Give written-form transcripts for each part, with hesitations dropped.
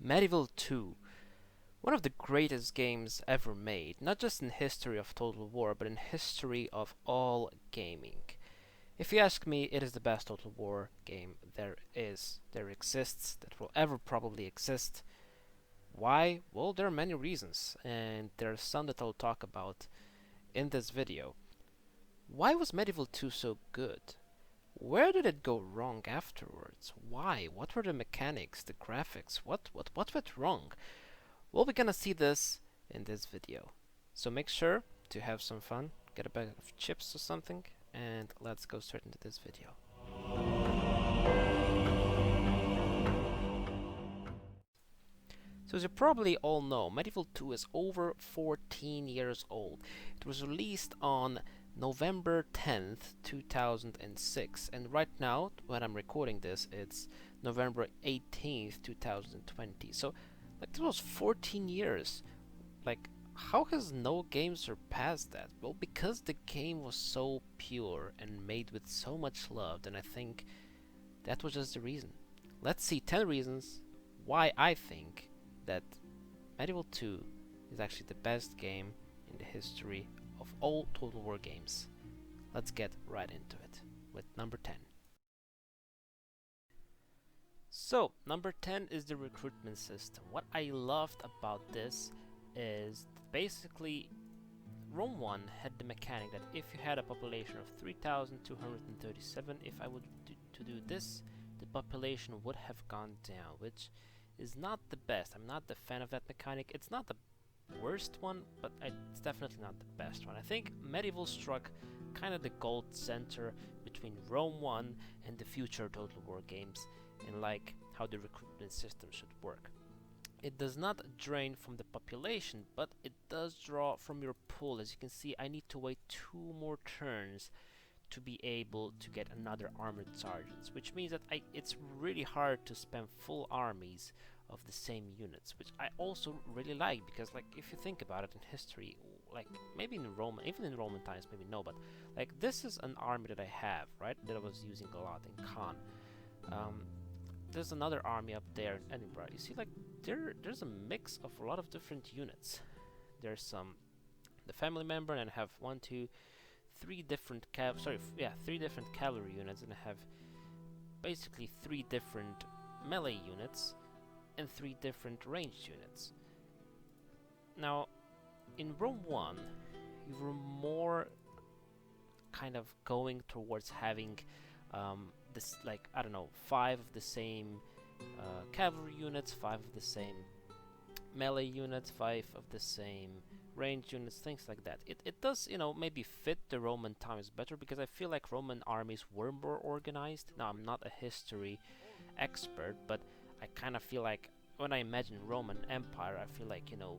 Medieval 2, one of the greatest games ever made, not just in history of Total War, but in history of all gaming. If you ask me, it is the best Total War game there exists, that will ever probably exist. Why? Well, there are many reasons, and there are some that I'll talk about in this video. Why was Medieval 2 so good? Where did it go wrong afterwards? Why? What were the mechanics, the graphics? What went wrong? Well, we're gonna see this in this video. So make sure to have some fun, get a bag of chips or something, and let's go straight into this video. So as you probably all know, Medieval 2 is over 14 years old. It was released on November 10th, 2006, and right now, when I'm recording this, it's November 18th, 2020. So, like, it was 14 years. Like, how has no game surpassed that? Well, because the game was so pure and made with so much love, and I think that was just the reason. Let's see 10 reasons why I think that Medieval 2 is actually the best game in the history of all Total War games. Let's get right into it with number 10. So, number 10 is the recruitment system. What I loved about this is basically Rome 1 had the mechanic that if you had a population of 3,237, if I would do this, the population would have gone down, which is not the best. I'm not the fan of that mechanic. It's not the worst one, but it's definitely not the best one. I think Medieval struck kind of the gold center between Rome 1 and the future Total War games in like how the recruitment system should work. It does not drain from the population, but it does draw from your pool. As you can see, I need to wait 2 more turns to be able to get another armored sergeants, which means that it's really hard to spam full armies of the same units, which I also really like, because like if you think about it in history, like maybe in Roman, even in Roman times, maybe no, but like this is an army that I have, right, that I was using a lot in Khan. There's another army up there in Edinburgh. You see, like there's a mix of a lot of different units. There's the family member, and I have 3 different three different cavalry units, and I have basically 3 different melee units and 3 different ranged units. Now, in Rome 1, you were more kind of going towards having this, like, I don't know, 5 of the same cavalry units, 5 of the same melee units, 5 of the same range units, things like that. It does, you know, maybe fit the Roman times better, because I feel like Roman armies were more organized. Now, I'm not a history expert, but I kind of feel like when I imagine Roman Empire, I feel like, you know,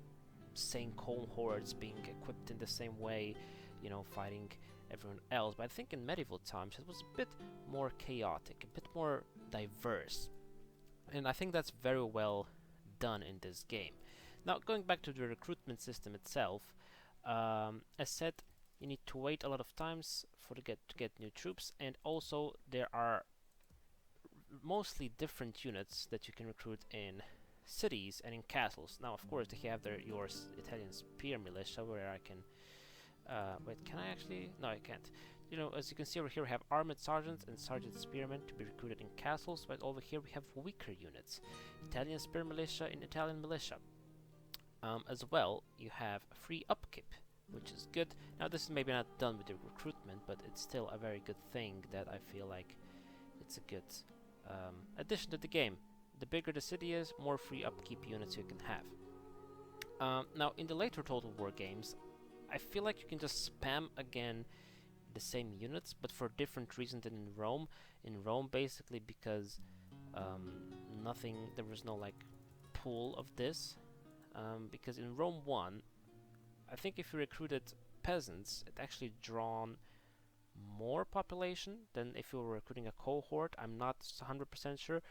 same cohorts being equipped in the same way, you know, fighting everyone else. But I think in medieval times it was a bit more chaotic, a bit more diverse, and I think that's very well done in this game. Now, going back to the recruitment system itself, as said, you need to wait a lot of times to get new troops, and also there are mostly different units that you can recruit in cities and in castles. Now, of course, they have your Italian spear militia, where I can wait, can I actually? No, I can't. You know, as you can see over here, we have armored sergeants and sergeant spearmen to be recruited in castles, but over here we have weaker units, Italian spear militia and Italian militia. As well, you have free upkeep, which is good. Now, this is maybe not done with the recruitment, but it's still a very good thing that I feel like it's a good addition to the game. The bigger the city is, more free upkeep units you can have. Now, in the later Total War games, I feel like you can just spam again the same units, but for different reasons than in Rome. In Rome, basically because there was no like pool of this. Because in Rome 1, I think if you recruited peasants, it actually drawn more population than if you were recruiting a cohort. I'm not 100% sure,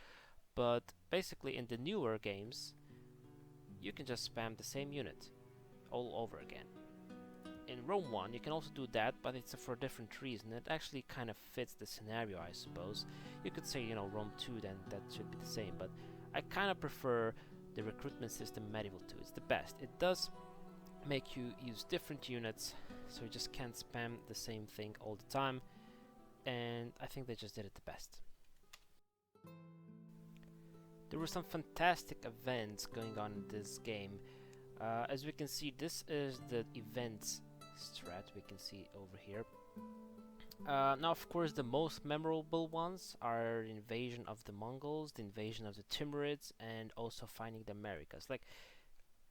but basically in the newer games, you can just spam the same unit all over again. In Rome 1, you can also do that, but it's for a different reason. It actually kind of fits the scenario, I suppose. You could say, you know, Rome 2, then that should be the same, but I kind of prefer the recruitment system in Medieval 2. It's the best. It does make you use different units, so you just can't spam the same thing all the time, and I think they just did it the best. There were some fantastic events going on in this game. As we can see, this is the events strat we can see over here. Now, of course, the most memorable ones are the invasion of the Mongols, the invasion of the Timurids, and also finding the Americas. Like,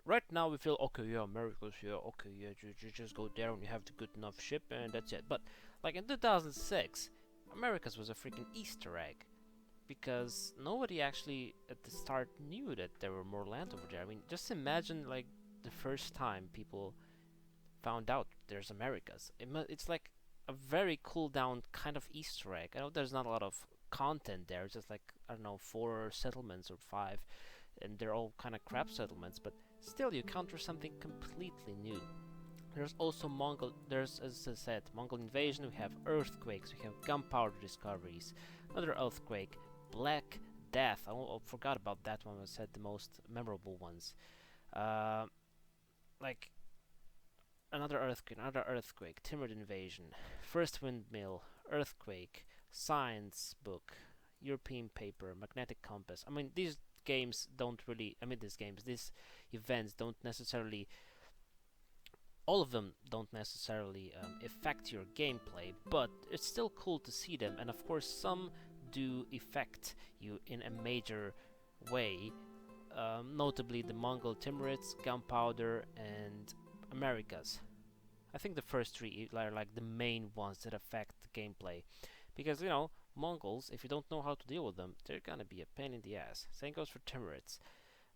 right now we feel, okay, yeah, Americas, yeah, okay, yeah, you just go there and you have the good enough ship and that's it. But, like, in 2006, Americas was a freaking Easter egg, because nobody actually at the start knew that there were more land over there. I mean, just imagine, like, the first time people found out there's Americas. It's like a very cool down kind of Easter egg. I know there's not a lot of content there, it's just like, I don't know, 4 settlements or 5, and they're all kind of crap settlements, but still you encounter something completely new. There's also there's, as I said, Mongol invasion, we have earthquakes, we have gunpowder discoveries, another earthquake, Black Death, I forgot about that one, I said the most memorable ones. Like, another earthquake, Timurid invasion, first windmill, earthquake, science book, European paper, magnetic compass. I mean, these games don't really, these events don't necessarily, all of them don't necessarily affect your gameplay, but it's still cool to see them, and of course some do affect you in a major way, notably the Mongol Timurids, gunpowder, and Americas. I think the first 3 are like the main ones that affect the gameplay, because, you know, Mongols, if you don't know how to deal with them, they're gonna be a pain in the ass. Same goes for Timurids.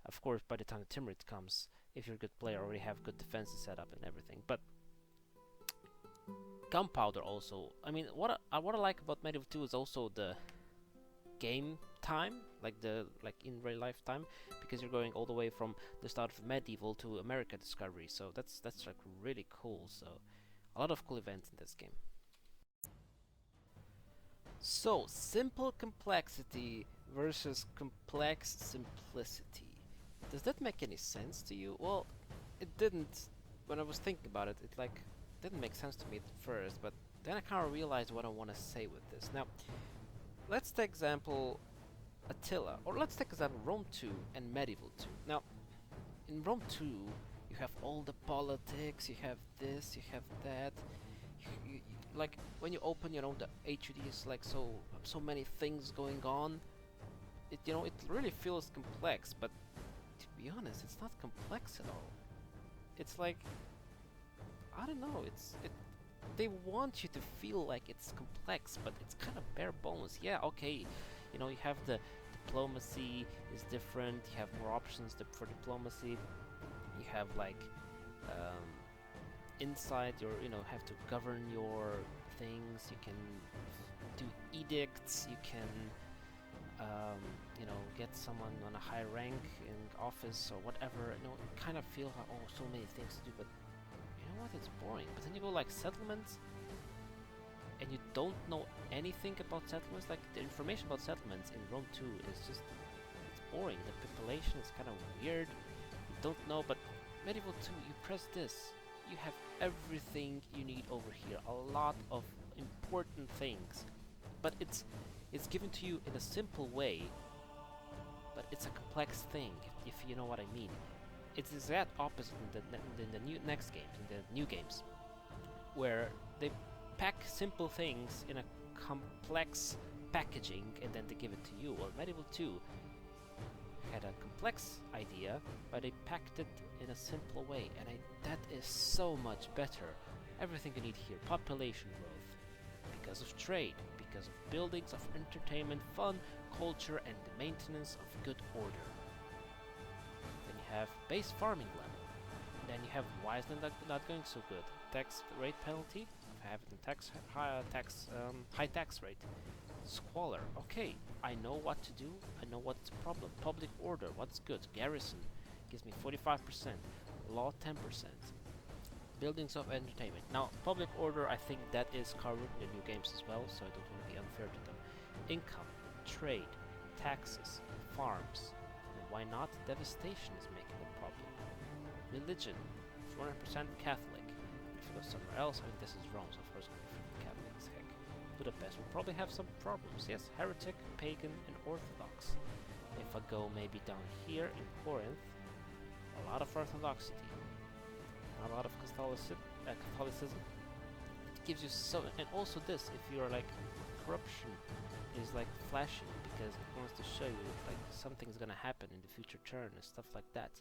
Of course, by the time the Timurid comes, if you're a good player, already have good defenses set up and everything. But gunpowder also. I mean, what I like about Medieval 2 is also the game time, like in real life time, because you're going all the way from the start of Medieval to America discovery. So that's like really cool. So a lot of cool events in this game. So, simple complexity versus complex simplicity. Does that make any sense to you? Well, it didn't. When I was thinking about it, it like didn't make sense to me at first, but then I kind of realized what I want to say with this. Now, let's take example Attila, or let's take example Rome 2 and Medieval 2. Now, in Rome 2, you have all the politics, you have this, you have that. Like, when you open, you know, the HUD is like so many things going on. It, you know, it really feels complex, but to be honest, it's not complex at all. It's like, I don't know, they want you to feel like it's complex, but it's kind of bare bones. Yeah, okay, you know, you have the diplomacy is different, you have more options for diplomacy, you have like inside your, you know, have to govern your things, you can do edicts, you can you know, get someone on a high rank in office or whatever. You know, you kind of feel like, oh, so many things to do, but you know what, it's boring. But then you go like settlements, and you don't know anything about settlements. Like, the information about settlements in Rome 2 is just, it's boring. The population is kind of weird, you don't know. But Medieval 2, you press this, you have everything you need over here, a lot of important things, but it's given to you in a simple way, but it's a complex thing, if you know what I mean. It's the exact opposite in the next games, in the new games, where they pack simple things in a complex packaging and then they give it to you. Well, Medieval 2 had a complex idea, but they packed it in a simple way, and that is so much better. Everything you need here: population growth, because of trade, because of buildings, of entertainment, fun, culture, and the maintenance of good order. Then you have base farming level. Then you have Wiseland not going so good. Tax rate penalty, having high tax rate. Squalor. Okay, I know what to do. I know what's a problem. Public order. What's good? Garrison gives me 45%. Law 10%. Buildings of entertainment. Now, public order, I think that is covered in the new games as well, so I don't want to be unfair to them. Income, trade, taxes, farms, Why not? Devastation is making a problem. Religion, 400% Catholic. If you go somewhere else, I mean, this is Rome, so of course it's going to be Catholic as heck. Budapest will probably have some problems. Yes, heretic, pagan, and Orthodox. If I go maybe down here in Corinth, a lot of Orthodoxy, a lot of Catholicism. It gives you so, and also this, if you're like, corruption is like flashing because it wants to show you like something's gonna happen in the future turn and stuff like that.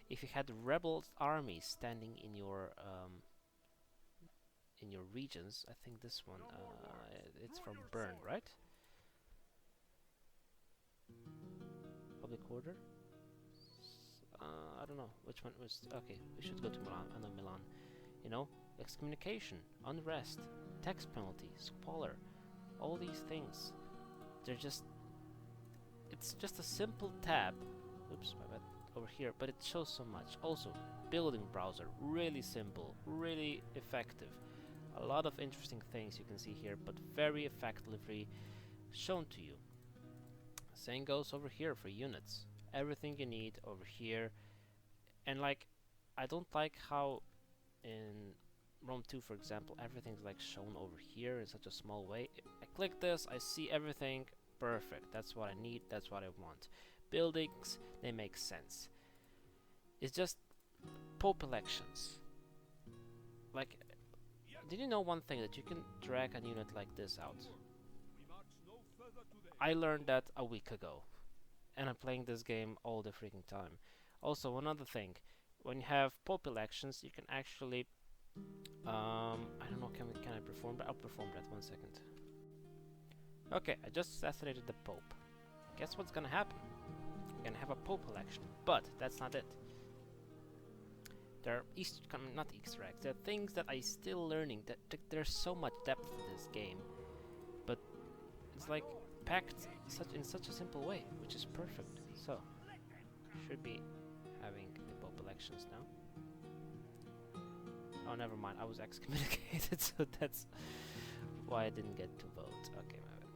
If you had rebel armies standing in your regions, I think this one, it's from Bern, right? Public order? I don't know which one was. Okay, we should go to Milan. I know Milan. You know, excommunication, unrest, tax penalty, squalor, all these things. They're just. It's just a simple tab. Oops, my bad. Over here, but it shows so much. Also, building browser, really simple, really effective. A lot of interesting things you can see here, but very effectively shown to you. Same goes over here for units. Everything you need over here. And like, I don't like how in Rome 2, for example, everything's like shown over here in such a small way. I click this, I see everything, perfect. That's what I need, that's what I want. Buildings, they make sense. It's just Pope elections. Like, did you know one thing, that you can drag a unit like this out? I learned that a week ago, and I'm playing this game all the freaking time. Also, one other thing, when you have Pope elections, you can actually, I don't know, can I perform that? I'll perform that, 1 second. Okay, I just assassinated the Pope. Guess what's gonna happen? I'm gonna have a Pope election, but that's not it. There are not Easter eggs, there are things that I'm still learning, that there's so much depth to this game, but it's like packed in such a simple way, which is perfect. So, should be having the Pope elections now. Oh, never mind, I was excommunicated, so that's why I didn't get to vote. Okay, my bad.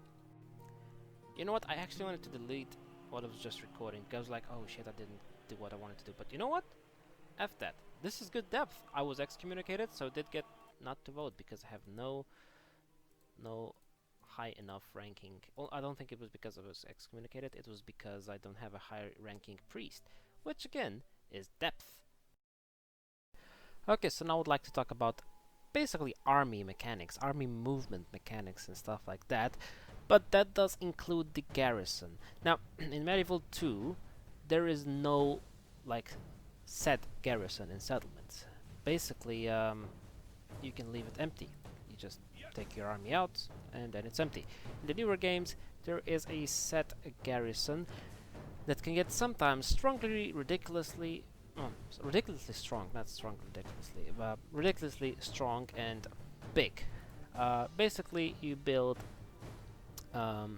You know what, I actually wanted to delete what I was just recording, because I was like, oh shit, I didn't do what I wanted to do, but you know what? F that. This is good depth. I was excommunicated, so I did get not to vote, because I have no high enough ranking. Well, I don't think it was because I was excommunicated, it was because I don't have a high ranking priest, which again is depth. Okay, so now I would like to talk about basically army mechanics, army movement mechanics and stuff like that, but that does include the garrison. Now, in Medieval 2, there is no like set garrison in settlements. Basically, you can leave it empty. You just take your army out, and then it's empty. In the newer games, there is a set garrison that can get sometimes ridiculously strong, not strong ridiculously, but ridiculously strong and big. Basically, you build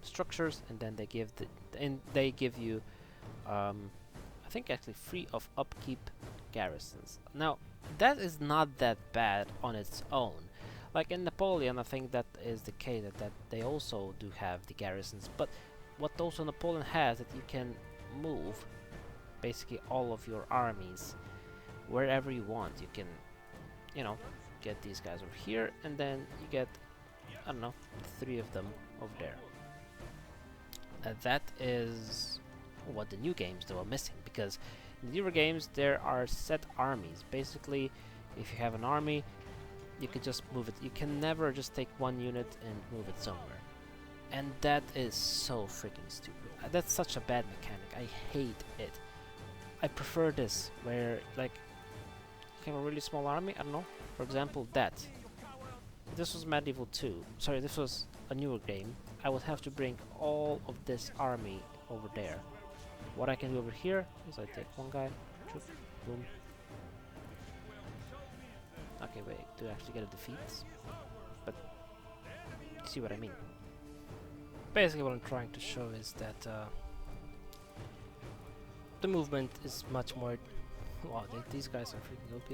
structures, and then they give you I think actually free of upkeep garrisons. Now, that is not that bad on its own. Like in Napoleon, I think that is the case, that they also do have the garrisons, but what also Napoleon has, that you can move basically all of your armies wherever you want. You can, you know, get these guys over here, and then you get, I don't know, 3 of them over there. That is what the new games though are missing, because in the newer games there are set armies. Basically, if you have an army, you can just move it. You can never just take one unit and move it somewhere, and that is so freaking stupid. That's such a bad mechanic. I hate it. I prefer this, where like you have a really small army. I don't know, for example, that. If this was Medieval 2, sorry, this was a newer game, I would have to bring all of this army over there. What I can do over here is I take one guy, choop, boom. Okay, wait, to actually get a defeat, but you see what I mean. Basically what I'm trying to show is that the movement is much more... Wow, these guys are freaking OP.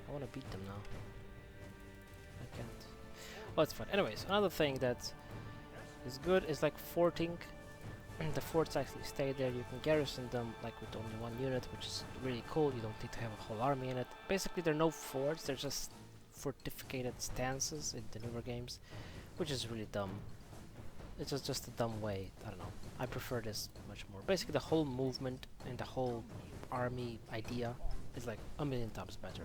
I want to beat them now. I can't. Well, it's fun. Anyways, another thing that is good is like forting The forts actually stay there. You can garrison them like with only one unit, which is really cool. You don't need to have a whole army in it. Basically, they're no forts. They're just fortificated stances in the newer games, which is really dumb. It's just a dumb way. I don't know. I prefer this much more. Basically, the whole movement and the whole army idea is like a million times better.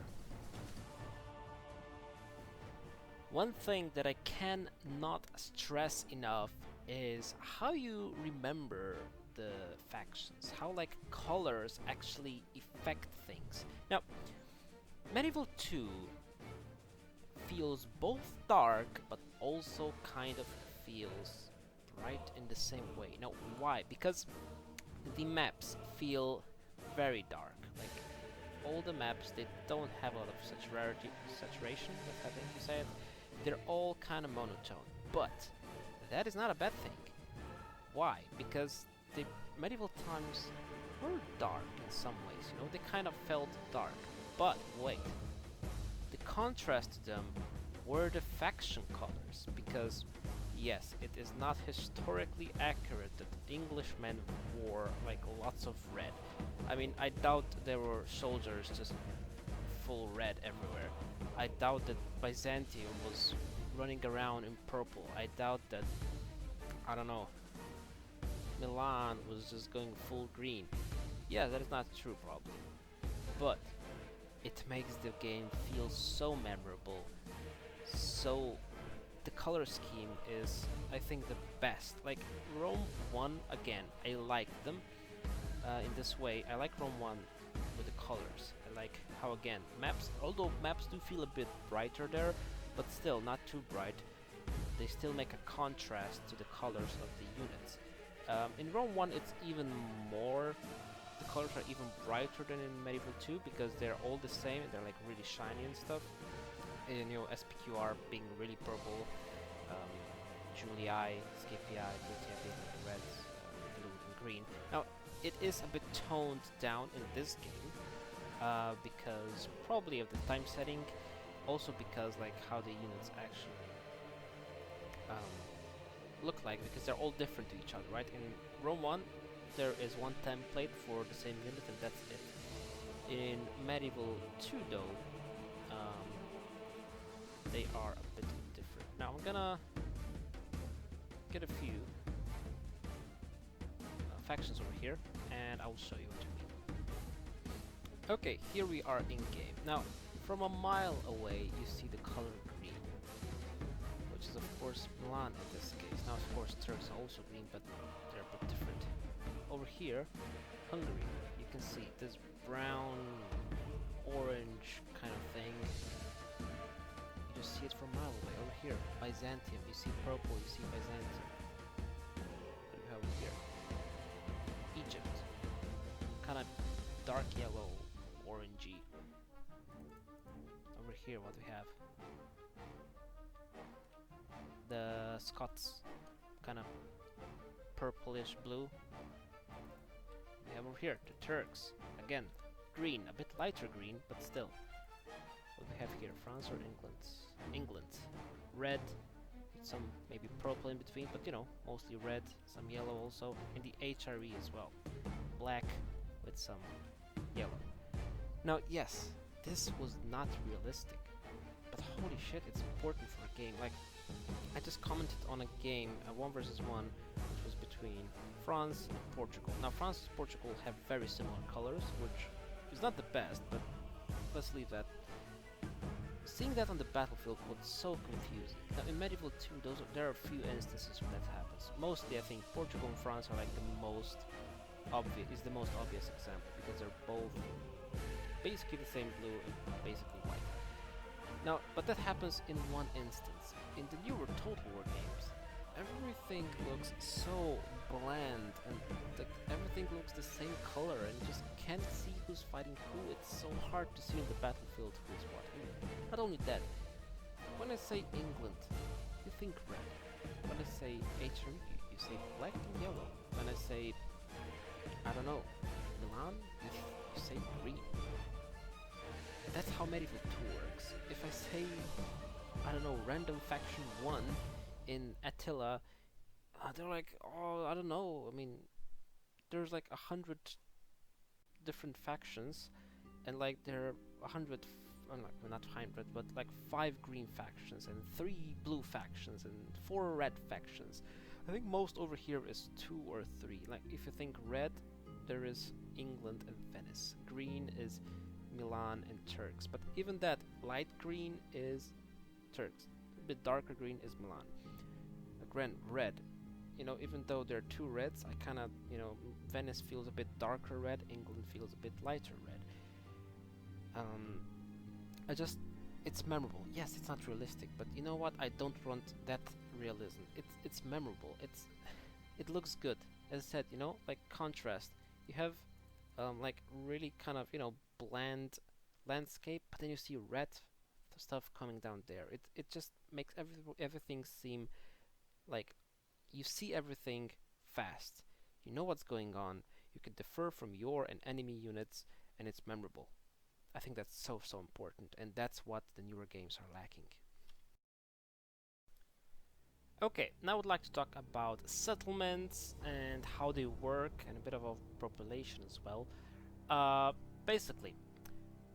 One thing that I cannot stress enough is how you remember the factions, how like colors actually affect things. Now, Medieval 2 feels both dark but also kind of feels bright in the same way. Now, why? Because the maps feel very dark. Like all the maps, they don't have a lot of saturation, that's how you say it. They're all kind of monotone, but that is not a bad thing. Why? Because the medieval times were dark in some ways, you know, they kind of felt dark. But wait, the contrast to them were the faction colors, because yes, it is not historically accurate that Englishmen wore like lots of red. I mean, I doubt there were soldiers just full red everywhere. I doubt that Byzantium was running around in purple. I doubt that, I don't know, Milan was just going full green. Yeah, that is not true probably. But it makes the game feel so memorable. So the color scheme is, I think, the best. Like Rome 1, again, I like them in this way. I like Rome 1 with the colors. I like how, again, maps, although maps do feel a bit brighter there, but still not too bright, they still make a contrast to the colors of the units. In Rome 1 it's even more, the colors are even brighter than in Medieval 2 because they're all the same, they're like really shiny and stuff. And you know, SPQR being really purple, Julii, Scipii, Brutia being like red, blue and green. Now it is a bit toned down in this game, because probably of the time setting, also because like how the units actually look like, because they're all different to each other, right? In Rome 1 there is one template for the same unit and that's it. In Medieval 2 though, they are a bit different. Now I'm gonna get a few factions over here and I will show you what I mean. Okay, here we are in game. Now from a mile away you see the color green, which is of course Milan in this case. Now of course Turks are also green, but they're a bit different. Over here, Hungary, you can see this brown orange kind of thing. You just see it from a mile away. Over here, Byzantium, you see purple, you see Byzantium. What do we have over here? Egypt, kind of dark yellow, orangey. Over here, what do we have? The Scots, kind of purplish blue. We have over here the Turks, again green, a bit lighter green, but still. What do we have here? France or England? England, red, with some maybe purple in between, but you know, mostly red, some yellow also, and the HRE as well, black with some yellow. Now yes, this was not realistic, but holy shit, it's important for a game. Like, I just commented on a game, a 1 versus 1, which was between France and Portugal. Now France and Portugal have very similar colors, which is not the best, but let's leave that. Seeing that on the battlefield was so confusing. Now in Medieval 2, there are a few instances where that happens. Mostly I think Portugal and France are like the most obvious example, because they're both basically the same blue and basically white. Now, but that happens in one instance. In the newer Total War games, everything looks so bland and everything looks the same color and you just can't see who's fighting who. It's so hard to see in the battlefield who's what. Not only that, when I say England, you think red. When I say HRE, you say black and yellow. When I say, I don't know, Milan, you say green. That's how Medieval 2 works. If I say, I don't know, random faction 1 in Attila, They're like, oh, I don't know. I mean, there's like 100 different factions, and like there are 100, like, well, not 100, but like 5 green factions and 3 blue factions and 4 red factions. I think most over here is 2 or 3. Like if you think red, there is England and Venice. Green is Milan and Turks. But even that, light green is Turks. A bit darker green is Milan. Like red. You know, even though there are 2 reds, I kind of, you know, Venice feels a bit darker red, England feels a bit lighter red. It's memorable. Yes, it's not realistic, but you know what? I don't want that realism. It's memorable. It looks good. As I said, you know, like contrast. You have like really kind of, you know, bland landscape, but then you see red stuff coming down there. It just makes everything seem like you see everything fast. You know what's going on. You can differ from your and enemy units, and it's memorable. I think that's so important, and that's what the newer games are lacking. Okay, now I would like to talk about settlements and how they work, and a bit of a population as well. Basically,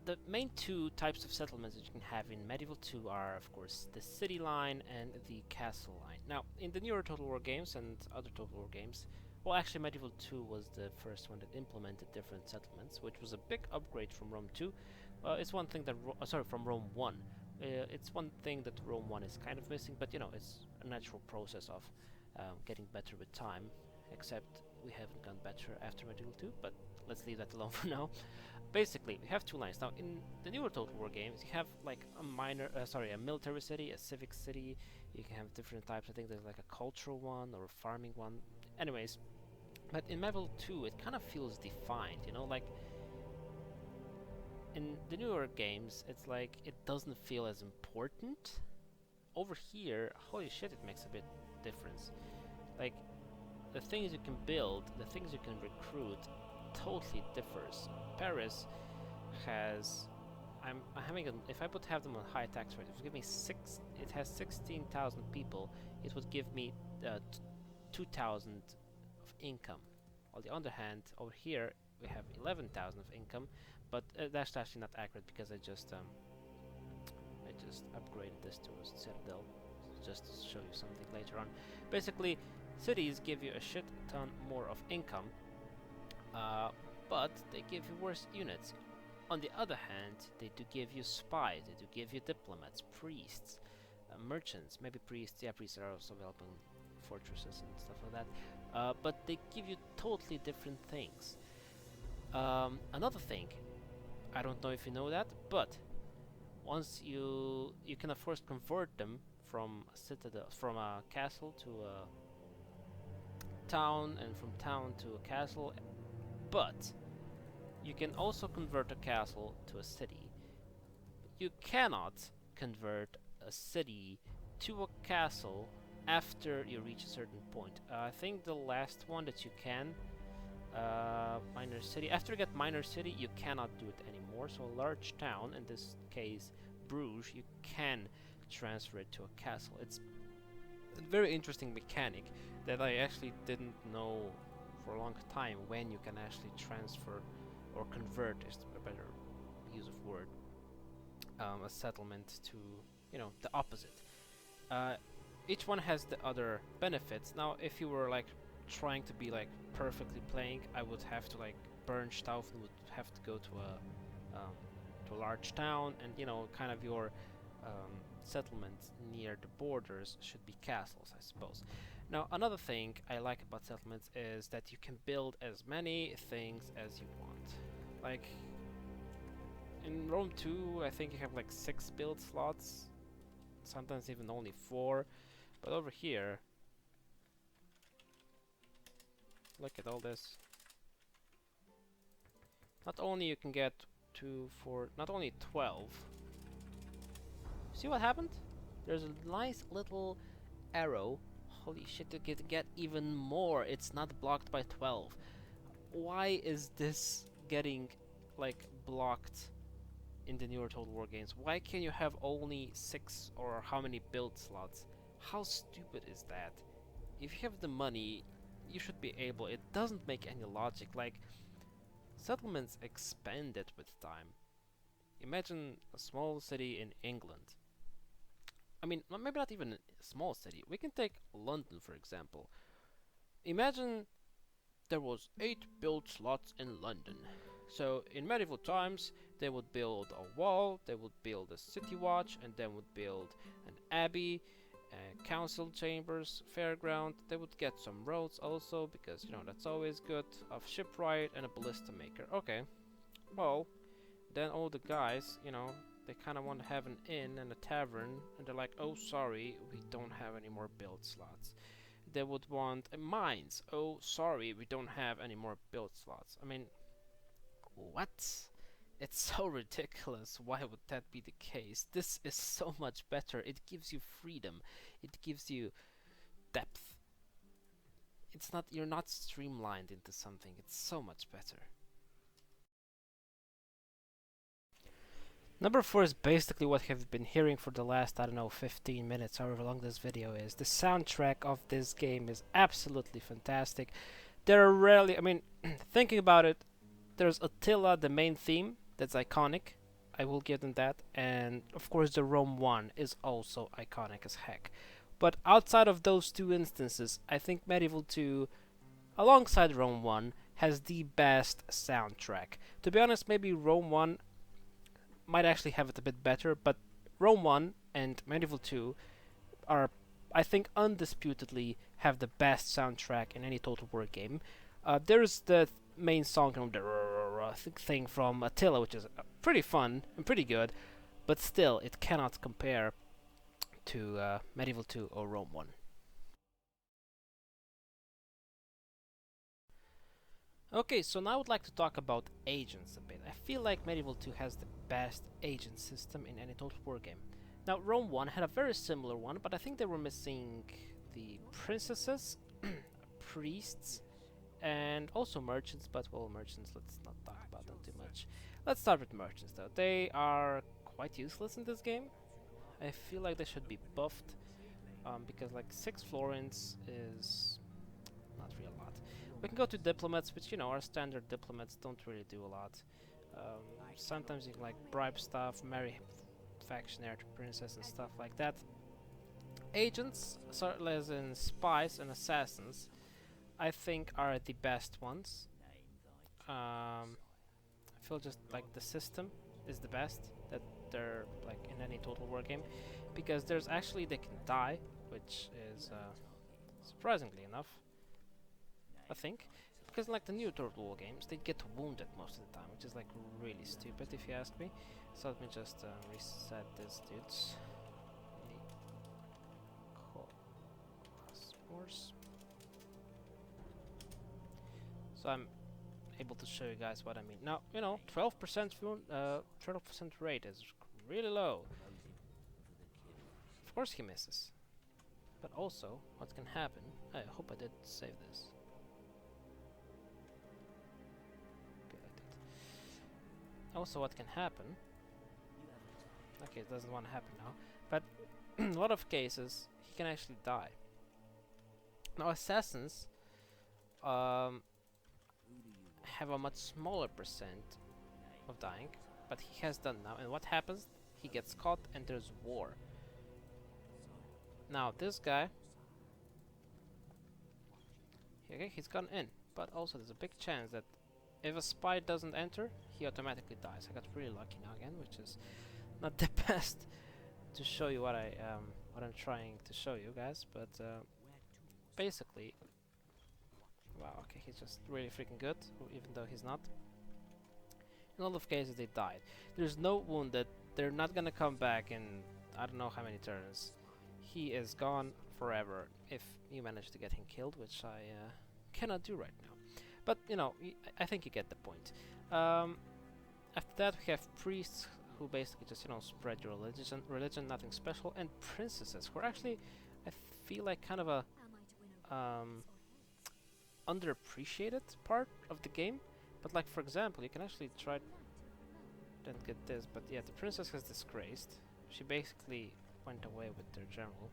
the main 2 types of settlements that you can have in Medieval 2 are, of course, the city line and the castle line. Now, in the newer Total War games and other Total War games, well, actually, Medieval 2 was the first one that implemented different settlements, which was a big upgrade from Rome 2. It's one thing that, from Rome 1. It's one thing that Rome 1 is kind of missing, but you know, it's a natural process of getting better with time, except we haven't gone better after Medieval 2, but let's leave that alone for now. Basically, we have 2 lines. Now, in the newer Total War games, you have like a military city, a civic city. You can have different types. I think there's like a cultural one or a farming one. Anyways, but in Medieval 2, it kind of feels defined, you know, like in the newer games, it's like it doesn't feel as important. Over here, holy shit, it makes a bit difference. Like, the things you can build, the things you can recruit, totally differs. Paris has, I'm having if I would have them on high tax rate, it would give me it has 16,000 people, it would give me 2,000 of income. On the other hand, over here we have 11,000 of income, but that's actually not accurate because I just upgraded this to a citadel, just to show you something later on. Basically, cities give you a shit ton more of income, but they give you worse units. On the other hand, they do give you spies, they do give you diplomats, priests, merchants, maybe priests. Yeah, priests are also available in fortresses and stuff like that. But they give you totally different things. Another thing, I don't know if you know that, but once you can of course convert them from a citadel, from a castle to a town, and from town to a castle, but you can also convert a castle to a city. You cannot convert a city to a castle after you reach a certain point. I think the last one that you can, minor city. After you get minor city, you cannot do it anymore. So a large town, in this case Bruges, you can transfer it to a castle. It's a very interesting mechanic that I actually didn't know for a long time, when you can actually transfer or convert, is a better use of word, a settlement to, you know, the opposite. Each one has the other benefits. Now, if you were like trying to be like perfectly playing, I would have to like burn stuff and would have to go to a large town, and you know, kind of your settlements near the borders should be castles, I suppose. Now, another thing I like about settlements is that you can build as many things as you want. Like, in Rome 2, I think you have like 6 build slots, sometimes even only 4. But over here, look at all this. Not only you can get 2, 4, not only 12. See what happened? There's a nice little arrow. Holy shit, to get even more. It's not blocked by 12. Why is this getting like blocked in the newer Total War games? Why can you have only 6 or how many build slots? How stupid is that? if you have the money, you should be able. It doesn't make any logic. Like, settlements expanded with time. Imagine a small city in England. I mean, maybe not even a small city. We can take London, for example. Imagine there was 8 built slots in London. So in medieval times, they would build a wall, they would build a city watch, and then would build an abbey, council chambers, fairground. They would get some roads also, because you know that's always good. A shipwright and a ballista maker. Okay, well, then all the guys, you know, they kind of want to have an inn and a tavern, and they're like, oh sorry, we don't have any more build slots. They would want mines. Oh sorry, we don't have any more build slots. I mean, what? It's so ridiculous. Why would that be the case? This is so much better. It gives you freedom. It gives you depth. It's not, you're not streamlined into something. It's so much better. Number 4 is basically what you've been hearing for the last, I don't know, 15 minutes, however long this video is. The soundtrack of this game is absolutely fantastic. There are rarely, I mean, thinking about it, there's Attila, the main theme, that's iconic. I will give them that. And of course the Rome 1 is also iconic as heck. But outside of those two instances, I think Medieval 2, alongside Rome 1, has the best soundtrack. To be honest, maybe Rome 1 might actually have it a bit better, but Rome 1 and Medieval 2 are, I think, undisputedly have the best soundtrack in any Total War game. There's the main song, you know, the thing from Attila, which is pretty fun and pretty good, but still, it cannot compare to Medieval 2 or Rome 1. Okay, so now I would like to talk about agents a bit. I feel like Medieval 2 has the best agent system in any Total War game. Now, Rome 1 had a very similar one, but I think they were missing the princesses, priests, and also merchants, but well, merchants, let's not talk about them too much. Let's start with merchants though. They are quite useless in this game. I feel like they should be buffed, because like 6 florins is not really a lot. We can go to diplomats, which, you know, our standard diplomats don't really do a lot. Sometimes you can like bribe stuff, marry faction heir to princess and stuff like that. Agents, certainly as in spies and assassins, I think are the best ones. I feel just like the system is the best that they're like in any Total War game, because there's actually, they can die, which is surprisingly enough, I think, because like the new Total War games, they get wounded most of the time, which is like really stupid if you ask me. So let me just reset this, dudes. So I'm able to show you guys what I mean. Now, you know, 12% rate is really low. Of course he misses. But also, what can happen, I hope I did save this. Okay, I did. Also, what can happen, okay, it doesn't want to happen now, but in a lot of cases, he can actually die. Now, assassins have a much smaller percent of dying, but he has done now, and what happens? He gets caught and there's war. Now this guy, okay, he's gone in, but also there's a big chance that if a spy doesn't enter, he automatically dies. I got really lucky now again, which is not the best to show you what I'm trying to show you guys, but basically, wow, okay, he's just really freaking good, even though he's not. In all of cases, they died. There's no wounded. They're not gonna come back in I don't know how many turns. He is gone forever if you manage to get him killed, which I cannot do right now. But, you know, I think you get the point. After that, we have priests who basically just, you know, spread your religion, nothing special, and princesses who are actually, I feel like, kind of a underappreciated part of the game. But like, for example, you can actually try and get this, but yeah, the princess has disgraced. She basically went away with their general.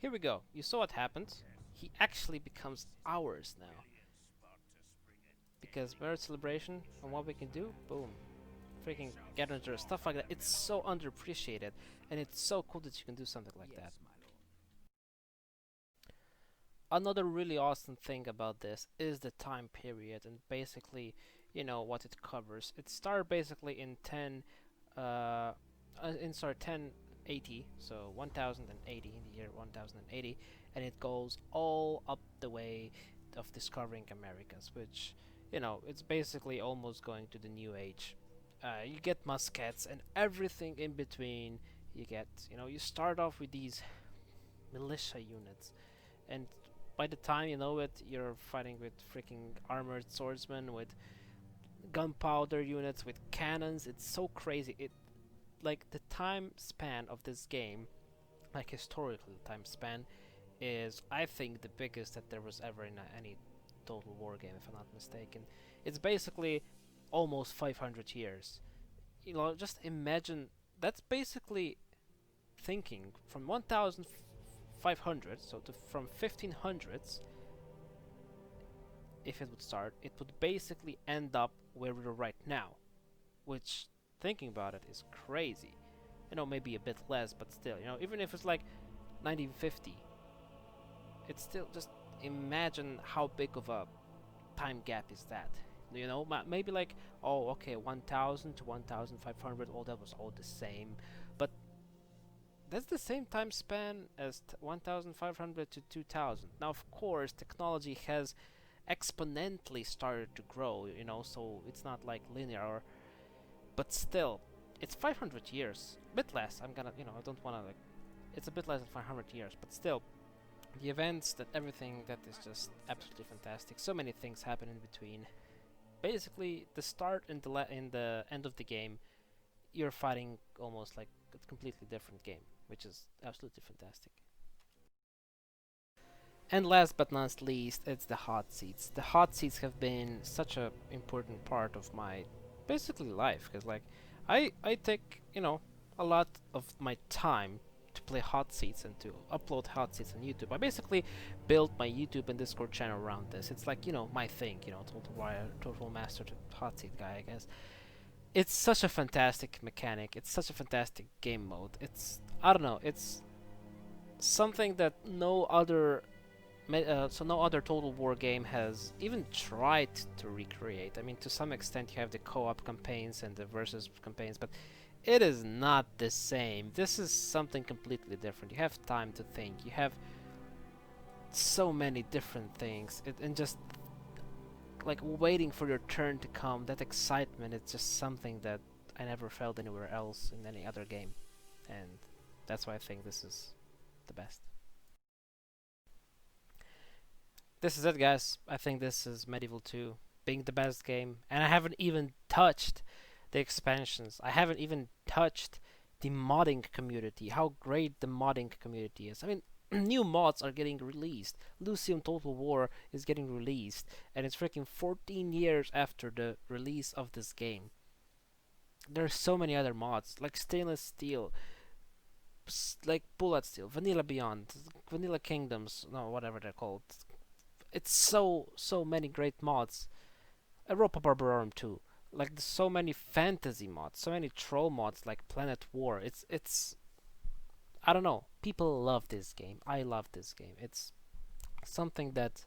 here we go. You saw what happened. He actually becomes ours now. Because merit celebration and what we can do, boom. Freaking Gatherer, stuff like that. It's so underappreciated, and it's so cool that you can do something like that. Another really awesome thing about this is the time period and basically, you know, what it covers. It started basically in 1080, so 1080, in the year 1080, and it goes all up the way of discovering Americas, which, you know, it's basically almost going to the new age. You get muskets and everything in between. You get, you know, you start off with these militia units, and by the time you know it, you're fighting with freaking armored swordsmen, with gunpowder units, with cannons. It's so crazy. It, like, the time span of this game, like historically the time span, is, I think, the biggest that there was ever in any Total War game, if I'm not mistaken. It's basically almost 500 years. You know, just imagine, that's basically thinking from 1500, so from 1500s, if it would start, it would basically end up where we're right now, which, thinking about it, is crazy. You know, maybe a bit less, but still, you know, even if it's like 1950, it's still, just imagine how big of a time gap is that. You know, maybe like, oh, okay, 1000 to 1500, all that was all the same, but that's the same time span as 1500 to 2000. Now, of course, technology has exponentially started to grow, you know, so it's not like linear, but still, it's 500 years, a bit less. I'm gonna, you know, I don't wanna, like, it's a bit less than 500 years, but still, the events, that everything, that is just absolutely fantastic. So many things happen in between. Basically, the start and the end of the game, you're fighting almost like a completely different game, which is absolutely fantastic. And last but not least, it's the hot seats. The hot seats have been such a important part of my basically life, because like I take, you know, a lot of my time to play hot seats and to upload hot seats on YouTube. I basically built my YouTube and Discord channel around this. It's like, you know, my thing, you know, Total Master to hot seat guy, I guess. It's such a fantastic mechanic. It's such a fantastic game mode. It's, I don't know, it's something that no other Total War game has even tried to recreate. I mean, to some extent you have the co-op campaigns and the versus campaigns, but it is not the same. This is something completely different. You have time to think. You have so many different things, and just like waiting for your turn to come. That excitement, it's just something that I never felt anywhere else in any other game, and that's why I think this is the best. This is it, guys. I think this is Medieval 2 being the best game, and I haven't even touched the expansions. I haven't even touched the modding community, how great the modding community is. I mean, new mods are getting released. Lucium Total War is getting released, and it's freaking 14 years after the release of this game. There's so many other mods, like Stainless Steel, like Bullet Steel, Vanilla Beyond, Vanilla Kingdoms, no, whatever they're called. It's so many great mods. Europa Barbarorum too. Like, there's so many fantasy mods, so many troll mods like Planet War. It's I don't know. People love this game. I love this game. It's something that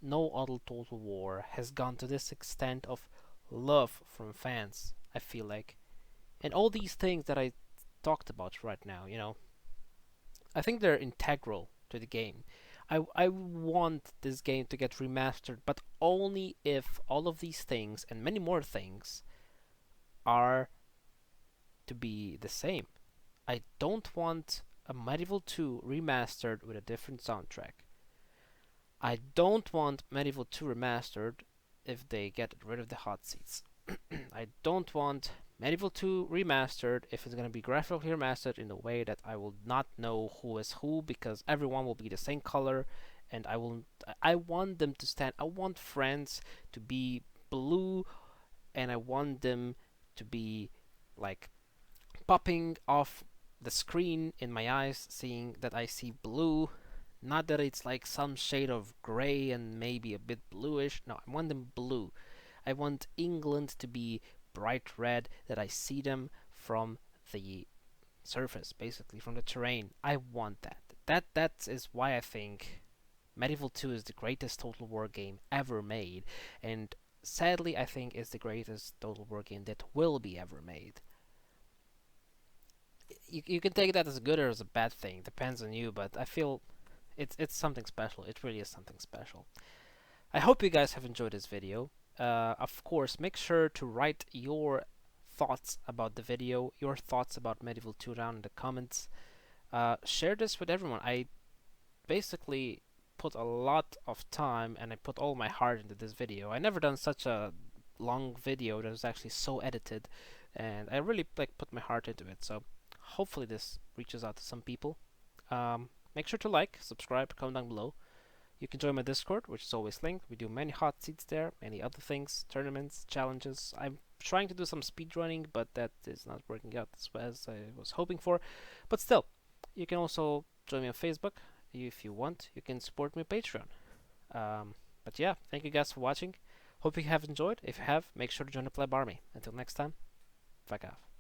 no other Total War has gone to this extent of love from fans, I feel like. And all these things that I talked about right now, you know, I think they're integral to the game. I want this game to get remastered, but only if all of these things and many more things are to be the same. I don't want a Medieval 2 remastered with a different soundtrack. I don't want Medieval 2 remastered if they get rid of the hot seats. I don't want Medieval 2 remastered if it's going to be graphically remastered in a way that I will not know who is who, because everyone will be the same color, and I want them to stand. I want friends to be blue, and I want them to be like popping off the screen in my eyes, seeing that I see blue. Not that it's like some shade of gray and maybe a bit bluish. No, I want them blue. I want England to be bright red, that I see them from the surface, basically from the terrain. I want that. That is why I think Medieval 2 is the greatest Total War game ever made, and sadly I think it's the greatest Total War game that will be ever made. You can take that as a good or as a bad thing, depends on you, but I feel it's something special. It really is something special. I hope you guys have enjoyed this video. Of course, make sure to write your thoughts about the video, your thoughts about Medieval 2 down in the comments. Share this with everyone. I basically put a lot of time and I put all my heart into this video. I never done such a long video that was actually so edited, and I really like put my heart into it. So hopefully this reaches out to some people. Make sure to like, subscribe, comment down below. You can join my Discord, which is always linked. We do many hot seats there, many other things, tournaments, challenges. I'm trying to do some speedrunning, but that is not working out as I was hoping for. But still, you can also join me on Facebook if you want. You can support me on Patreon. But yeah, thank you guys for watching. Hope you have enjoyed. If you have, make sure to join the Pleb Army. Until next time, fuck off.